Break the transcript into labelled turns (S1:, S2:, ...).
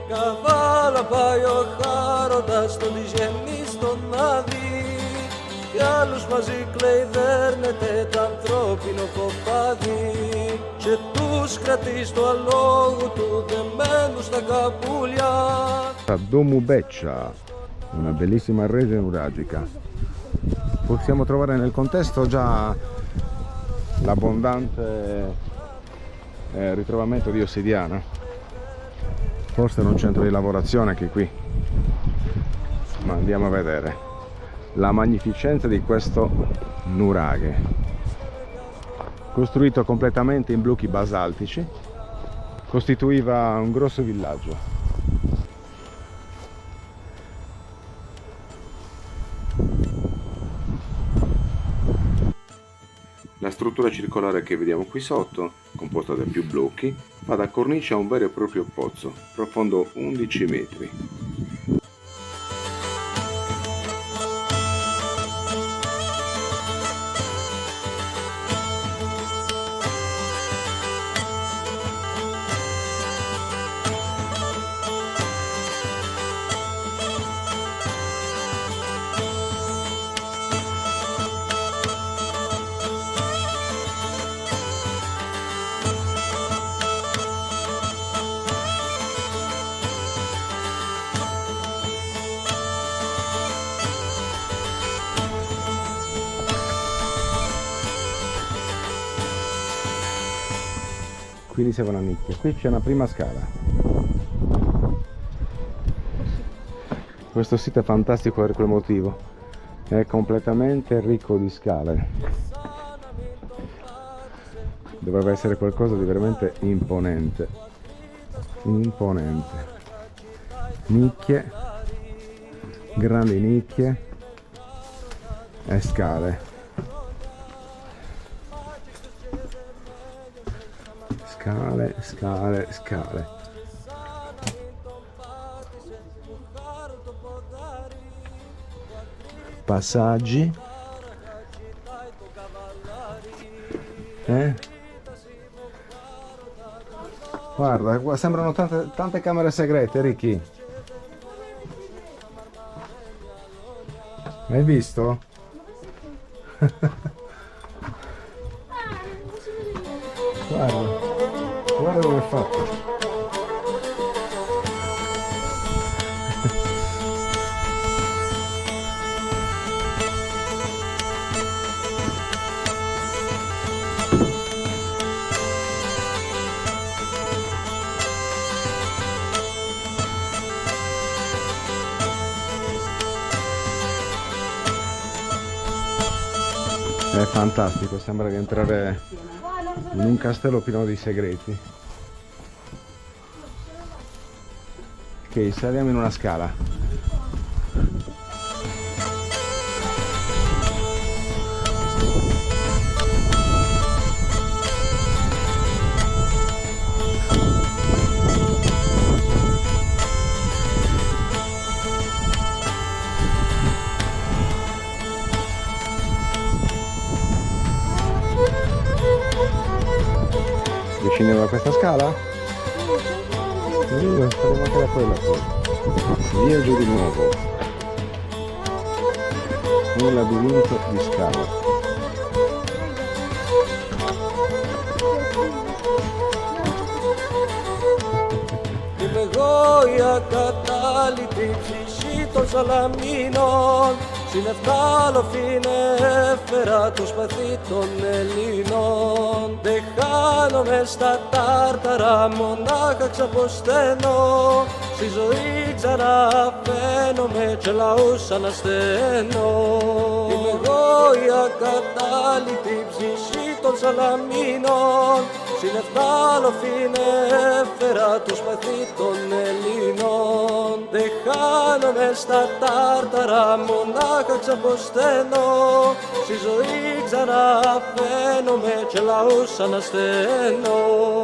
S1: Καβάλα πάει ο χάροντας τον της γεννής τον Άδη κι άλλους μαζί κλεϊδέρνεται τ' ανθρώπινο κοπάδι και τους κρατεί στο αλόγου του δεμένους στα καπούλια.
S2: Domu Beccia, una bellissima rete nuragica. Possiamo trovare nel contesto già l'abbondante ritrovamento di ossidiana. Forse era un centro di lavorazione anche qui, ma andiamo a vedere la magnificenza di questo nuraghe, costruito completamente in blocchi basaltici, costituiva un grosso villaggio. La struttura circolare che vediamo qui sotto, composta da più blocchi, fa da cornice a un vero e proprio pozzo, profondo 11 metri. Quindi siamo una nicchia. Qui c'è una prima scala. Questo sito è fantastico per quel motivo. È completamente ricco di scale. Dovrebbe essere qualcosa di veramente imponente. Imponente. Nicchie, grandi nicchie e scale. Scale, scale, scale. Passaggi. Guarda, qua sembrano tante camere segrete, Ricky. Hai visto? Guarda dove è fatto. È fantastico, sembra di entrare in un castello pieno di segreti. Ok, saliamo in una scala. Scendiamo da questa scala? Sì, saremo anche da quella poi. Via giù di nuovo. Un labirinto di scala.
S1: Είμαι εγώ η ακατάληπτη ψυχή των Σαλαμίνων, συνευτάλοφη έφερα το σπαθί των Ελλήνων. Δεν χάνομαι στα τάρταρα, μονάχα ξαποσταίνω, στη ζωή ξαναφαίνομαι και λαούς ανασταίνω. Είμαι εγώ η ακατάληπτη ψυχή των Σαλαμίνων, Συνεφτάλο φίνε έφερα το σπαθί των Ελλήνων. Δεν χάνομαι στα τάρταρα, μονάχα ξαποσταίνω. Στη ζωή ξαναφαίνομαι και λαούς ανασταίνω.